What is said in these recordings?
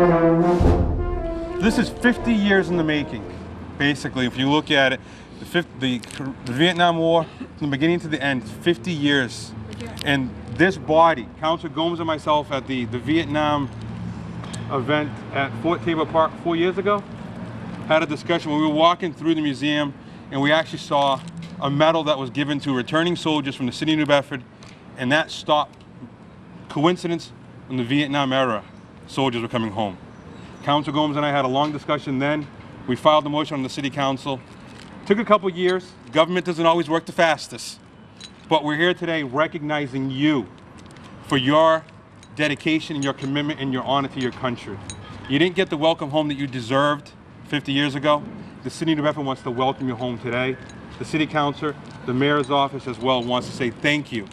This is 50 years in the making, basically. If you look at it, the Vietnam War, from the beginning to the end, 50 years. And this body, Councilor Gomes and myself at the Vietnam event at Fort Taber Park 4 years ago, had a discussion when we were walking through the museum, and we actually saw a medal that was given to returning soldiers from the city of New Bedford, and that stopped coincidence in the Vietnam era. Soldiers were coming home. Councilor Gomes and I had a long discussion then. We filed the motion on the city council. Took a couple years. Government doesn't always work the fastest. But we're here today recognizing you for your dedication and your commitment and your honor to your country. You didn't get the welcome home that you deserved 50 years ago. The city of New Bedford wants to welcome you home today. The city councilor, the mayor's office as well wants to say thank you.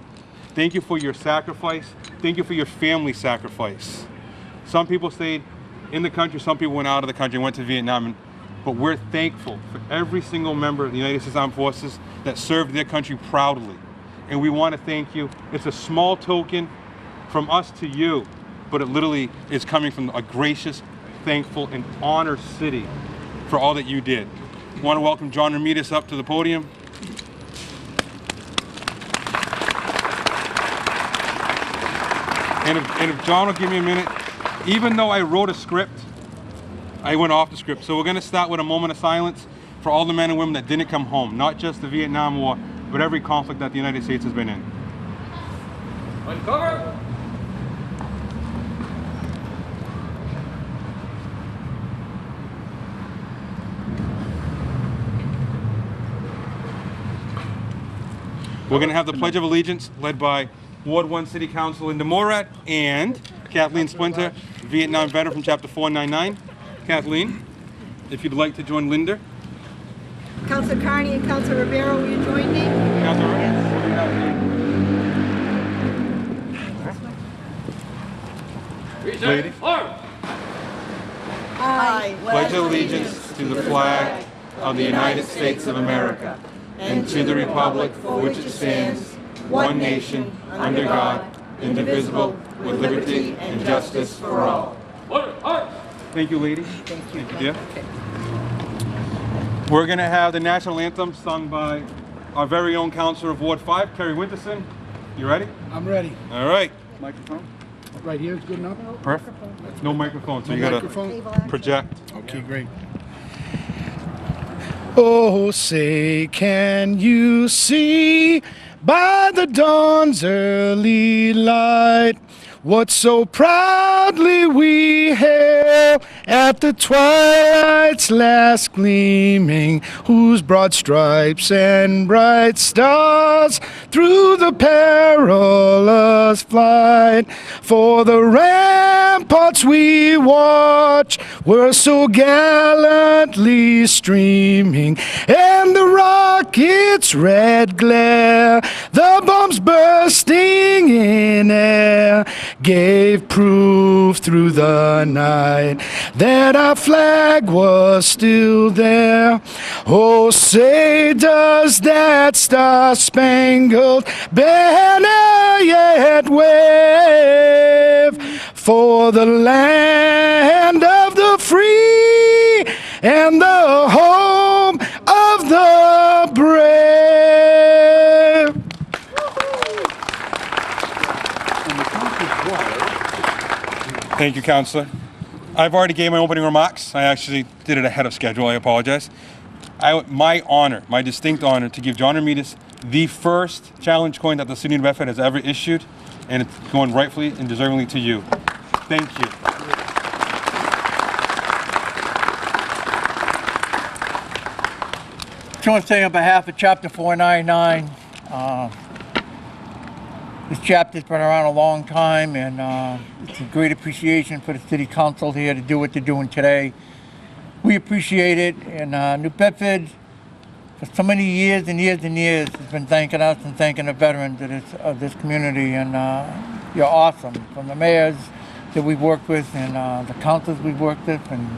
Thank you for your sacrifice. Thank you for your family sacrifice. Some people stayed in the country, some people went out of the country and went to Vietnam, but we're thankful for every single member of the United States Armed Forces that served their country proudly. And we want to thank you. It's a small token from us to you, but it literally is coming from a gracious, thankful, and honored city for all that you did. I want to welcome John REMEDIS up to the podium. And if John will give me a minute, even though I wrote a script, I went off the script. So we're going to start with a moment of silence for all the men and women that didn't come home, not just the Vietnam War, but every conflict that the United States has been in. Uncover! We're going to have the Pledge of Allegiance led by Ward 1 City Council Linda Morat and Kathleen Splinter, Vietnam veteran from Chapter 499. Kathleen, if you'd like to join Linda. Councilor Carney and Councilor Rivera, will you join me? Councilor, Yes. Lady. I Pledge allegiance to the flag of the United States of America and to the republic for which it stands, one nation, under God, indivisible, with liberty and justice for all. Thank you, lady. Thank you. Dear. We're going to have the national anthem sung by our very own councilor of Ward 5, KERRY Winterson. You ready? I'm ready. All right. Microphone? Right here is good enough? Perfect. No microphone, so No you got microphone? to project. Okay, great. Oh, say, can you see by the dawn's early light what so proudly we hail at the twilight's last gleaming, whose broad stripes and bright stars through the perilous flight for the ramparts we watch were so gallantly streaming, and the rocket's red glare, the bombs bursting in air, gave proof through the night that our flag was still there. Oh, say, does that star-spangled banner yet wave for the land of the free and the home of the brave? Thank you, Councillor. I've already gave my opening remarks. I actually did it ahead of schedule. I apologize. My honor, my distinct honor, to give John REMEDIS the first challenge coin that the city of Bedford has ever issued, and it's going rightfully and deservingly to you. Thank you. I want to say on behalf of Chapter 499, this chapter's been around a long time, and it's a great appreciation for the City Council here to do what they're doing today. We appreciate it, and New Bedford, for so many years and years and years, has been thanking us and thanking the veterans of this community, and you're awesome. From the mayors that we've worked with and the councils we've worked with, and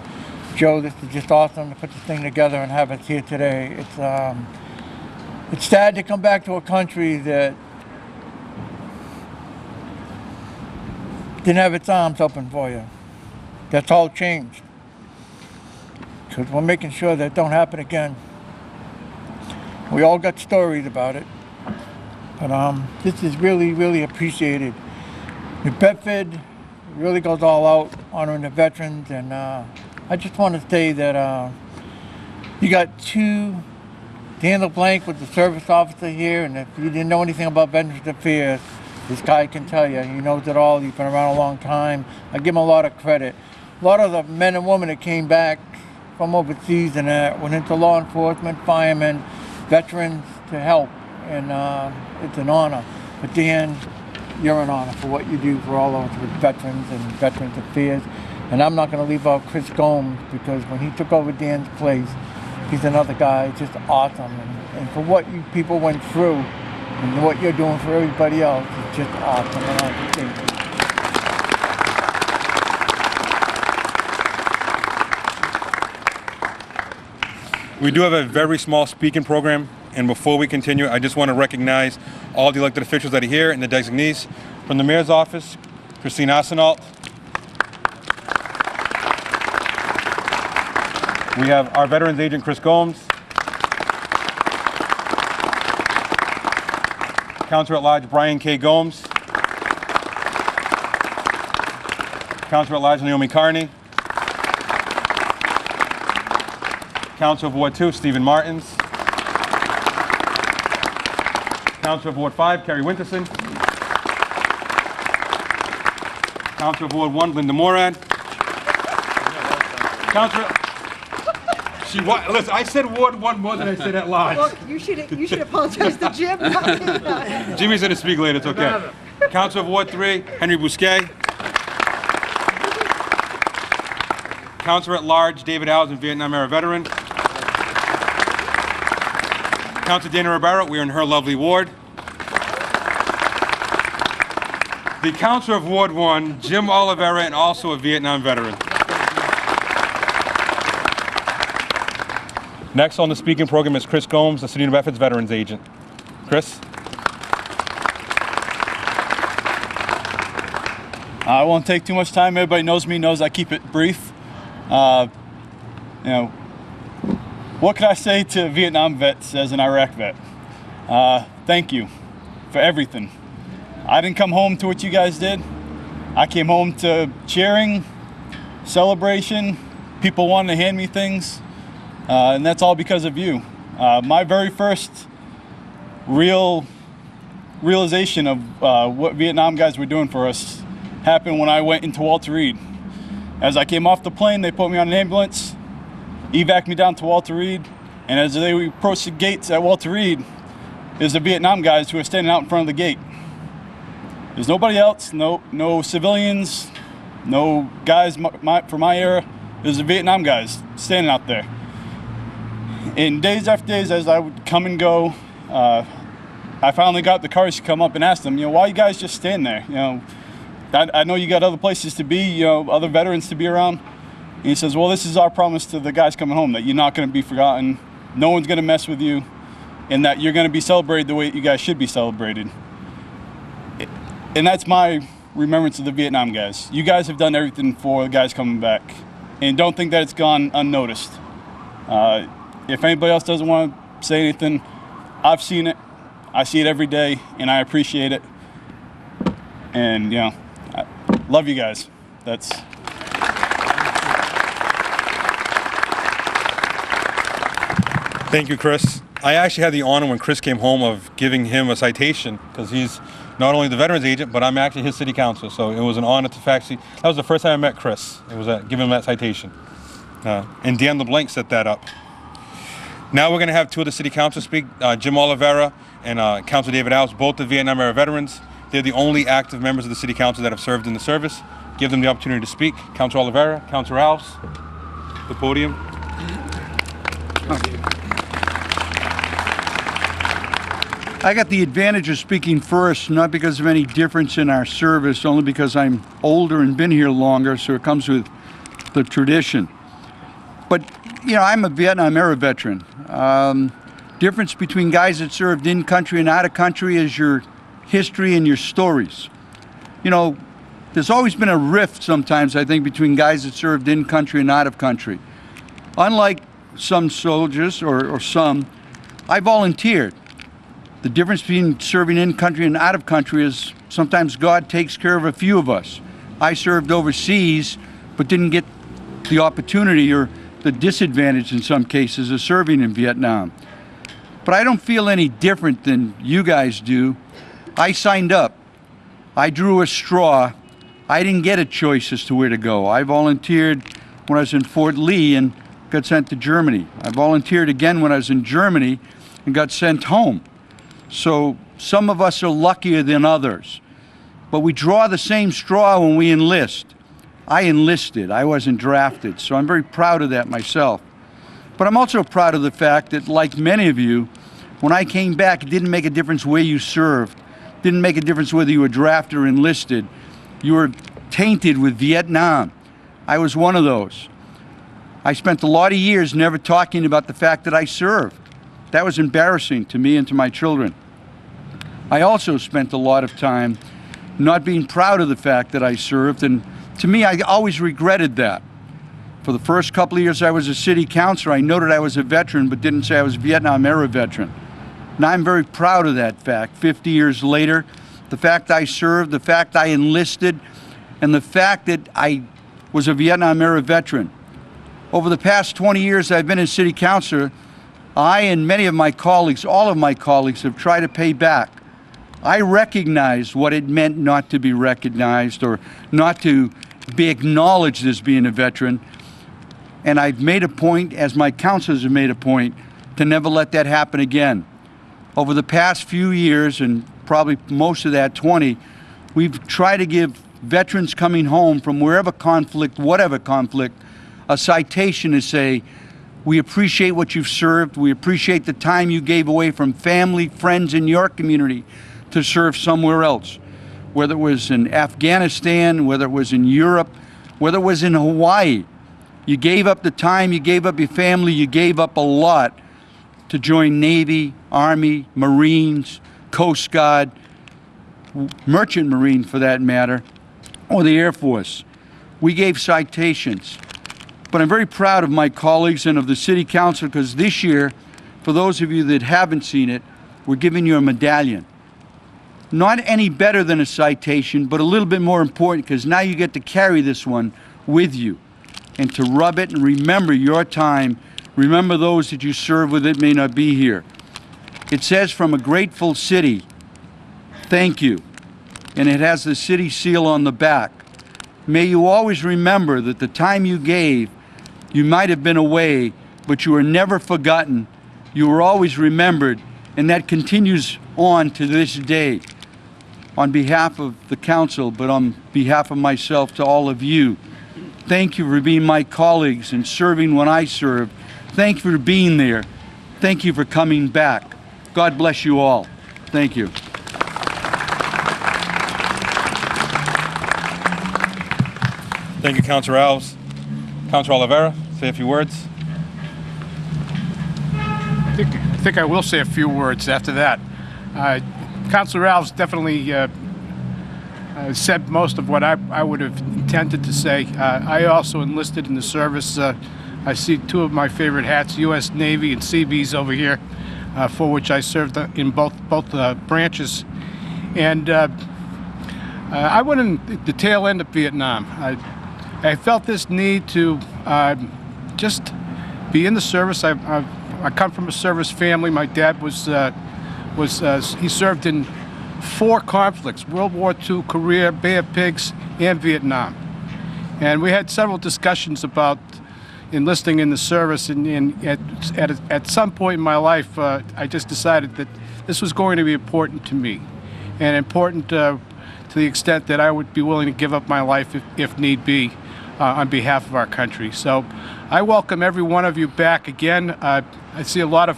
Joe, this is just awesome to put this thing together and have us here today. It's sad to come back to a country that didn't have its arms open for you. that's all changed. Because we're making sure that don't happen again. We all got stories about it. But this is really, really appreciated. New Bedford really goes all out honoring the veterans, and I just want to say that you got Dan LeBlanc was the service officer here, and if you didn't know anything about Veterans Affairs, this guy can tell you. He knows it all. He's been around a long time. I give him a lot of credit. A lot of the men and women that came back from overseas and went into law enforcement, firemen, veterans to help, and it's an honor. But Dan, you're an honor for what you do for all of us with veterans and Veterans Affairs. And I'm not going to leave out Chris Gomes, because when he took over Dan's place, he's another guy, just awesome. And for what you people went through and what you're doing for everybody else, it's just awesome. And I just thank you. We do have a very small speaking program, and before we continue, I just want to recognize all the elected officials that are here and the designees. From the Mayor's Office, Christine Arsenault. We have our Veterans Agent, Chris Gomes. Counselor at Large, Brian K. Gomes. Counselor at Large, Naomi Carney. Counselor of Ward 2, Stephen Martins. Counselor of Ward 5, KERRY Winterson. Counselor of Ward 1, Linda Morad. Counselor... Listen, I said Ward 1 more than I said at large. Well, you should apologize to Jim. Jimmy's going to speak later, it's okay. Counselor of Ward 3, Henry Bousquet. Counselor at Large, David Alves, a Vietnam-era veteran. Counselor Dana Rivera, we're in her lovely ward. The Counselor of Ward 1, Jim Oliveira, and also a Vietnam veteran. Next on the speaking program is Chris Gomes, the City of New Bedford's Veterans Agent. Chris? I won't take too much time. Everybody knows me, knows I keep it brief. What can I say to Vietnam vets as an Iraq vet? Thank you for everything. I didn't come home to what you guys did. I came home to cheering, celebration, people wanting to hand me things, and that's all because of you. My very first realization of what Vietnam guys were doing for us happened when I went into Walter Reed. As I came off the plane, they put me on an ambulance, evac'd me down to Walter Reed, and as they approached the gates at Walter Reed, there's the Vietnam guys who are standing out in front of the gate. There's nobody else, no civilians, no guys from my era. There's the Vietnam guys standing out there. And days after days, as I would come and go, I finally got the courage to come up and ask them, why you guys just stand there? I know you got other places to be, other veterans to be around. And he says, well, this is our promise to the guys coming home, that you're not going to be forgotten, no one's going to mess with you, and that you're going to be celebrated the way you guys should be celebrated. And that's my remembrance of the Vietnam guys. You guys have done everything for the guys coming back, and don't think that it's gone unnoticed. If anybody else doesn't want to say anything, I've seen it, I see it every day, and I appreciate it. And, I love you guys. That's... Thank you, Chris. I actually had the honor when Chris came home of giving him a citation, because he's not only the Veterans Agent, but I'm actually his City Councilor. So it was an honor to actually, that was the first time I met Chris. It was giving him that citation. And Dan LeBlanc set that up. Now we're going to have two of the City Councilors speak, Jim Oliveira and Councilor David Alves, both the Vietnam-era veterans. They're the only active members of the City Council that have served in the service. Give them the opportunity to speak. Councilor Oliveira, Councilor Alves, the podium. I got the advantage of speaking first, not because of any difference in our service, only because I'm older and been here longer, so it comes with the tradition. But, I'm a Vietnam-era veteran. Difference between guys that served in country and out of country is your history and your stories. there's always been a rift sometimes, I think, between guys that served in country and out of country. Unlike some soldiers, or some, I volunteered. The difference between serving in country and out of country is sometimes God takes care of a few of us. I served overseas, but didn't get the opportunity or the disadvantage in some cases of serving in Vietnam. But I don't feel any different than you guys do. I signed up. I drew a straw. I didn't get a choice as to where to go. I volunteered when I was in Fort Lee and got sent to Germany. I volunteered again when I was in Germany and got sent home. So some of us are luckier than others. But we draw the same straw when we enlist. I enlisted, I wasn't drafted, so I'm very proud of that myself. But I'm also proud of the fact that, like many of you, when I came back, it didn't make a difference where you served. It didn't make a difference whether you were drafted or enlisted. You were tainted with Vietnam. I was one of those. I spent a lot of years never talking about the fact that I served. That was embarrassing to me and to my children. I also spent a lot of time not being proud of the fact that I served, and to me, I always regretted that. For the first couple of years I was a city councilor, I noted I was a veteran, but didn't say I was a Vietnam-era veteran. Now I'm very proud of that fact. 50 years later, the fact I served, the fact I enlisted, and the fact that I was a Vietnam-era veteran. Over the past 20 years I've been a city councilor, I and many of my colleagues, all of my colleagues, have tried to pay back. I recognized what it meant not to be recognized or not to be acknowledged as being a veteran. And I've made a point, as my councilors have made a point, to never let that happen again. Over the past few years, and probably most of that, 20, we've tried to give veterans coming home from wherever conflict, whatever conflict, a citation to say, we appreciate what you've served, we appreciate the time you gave away from family, friends in your community to serve somewhere else. Whether it was in Afghanistan, whether it was in Europe, whether it was in Hawaii. You gave up the time, you gave up your family, you gave up a lot to join Navy, Army, Marines, Coast Guard, Merchant Marine for that matter, or the Air Force. We gave citations. But I'm very proud of my colleagues and of the City Council, because this year, for those of you that haven't seen it, we're giving you a medallion. Not any better than a citation, but a little bit more important, because now you get to carry this one with you and to rub it and remember your time. Remember those that you serve with that may not be here. It says, from a grateful city, thank you. And it has the city seal on the back. May you always remember that the time you gave, you might have been away, but you were never forgotten. You were always remembered, and that continues on to this day. On behalf of the council, but on behalf of myself to all of you, thank you for being my colleagues and serving when I served. Thank you for being there. Thank you for coming back. God bless you all. Thank you. Thank you, Councilor Alves. Councilor Oliveira, say a few words. I think I will say a few words after that. Councilor Alves definitely said most of what I would have intended to say. I also enlisted in the service. I see two of my favorite hats, U.S. Navy and Seabees over here, for which I served in both branches. And I went in the tail end of Vietnam. I felt this need to just be in the service. I come from a service family. My dad he served in 4 conflicts: World War II, Korea, Bay of Pigs, and Vietnam. And we had several discussions about enlisting in the service, and at some point in my life, I just decided that this was going to be important to me, and important to the extent that I would be willing to give up my life if need be on behalf of our country. So I welcome every one of you back again. I see a lot of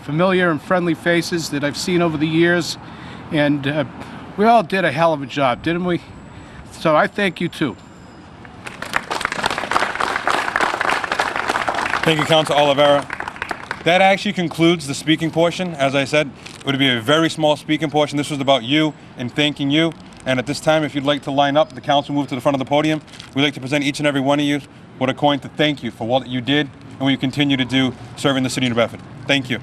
familiar and friendly faces that I've seen over the years, and we all did a hell of a job, didn't we? So I thank you too. Thank you, Councilor Oliveira. That actually concludes the speaking portion. As I said, it would be a very small speaking portion. This was about you and thanking you. And at this time, if you'd like to line up, the council move to the front of the podium. We'd like to present each and every one of you with a coin to thank you for what you did and what you continue to do serving the city of New Bedford. Thank you.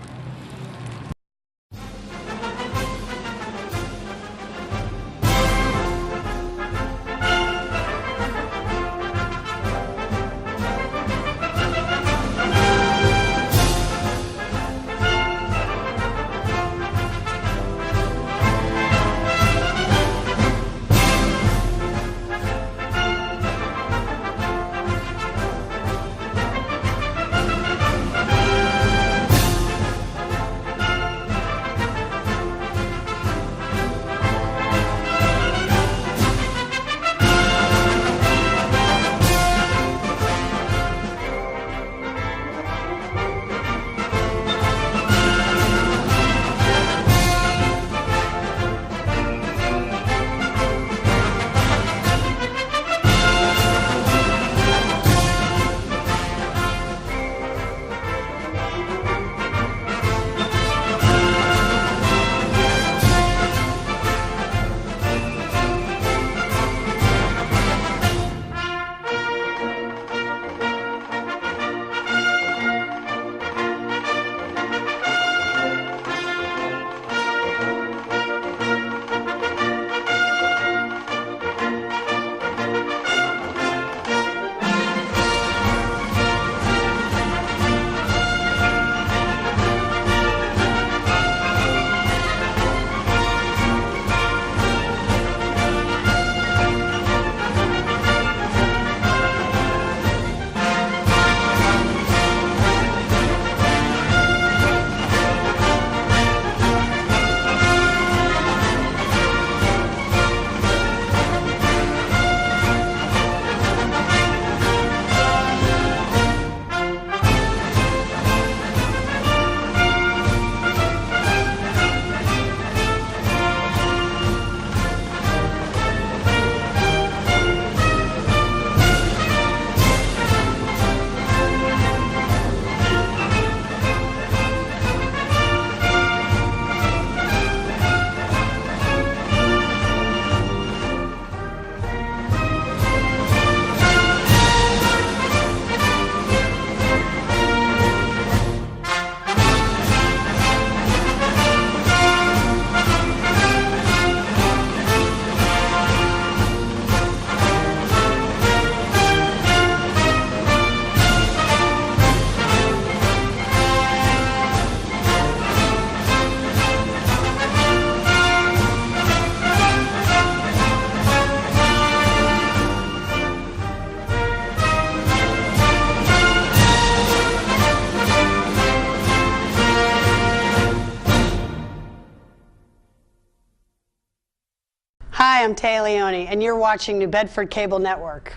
Hi, I'm Taya Leone, and you're watching New Bedford Cable Network.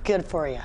Good for you.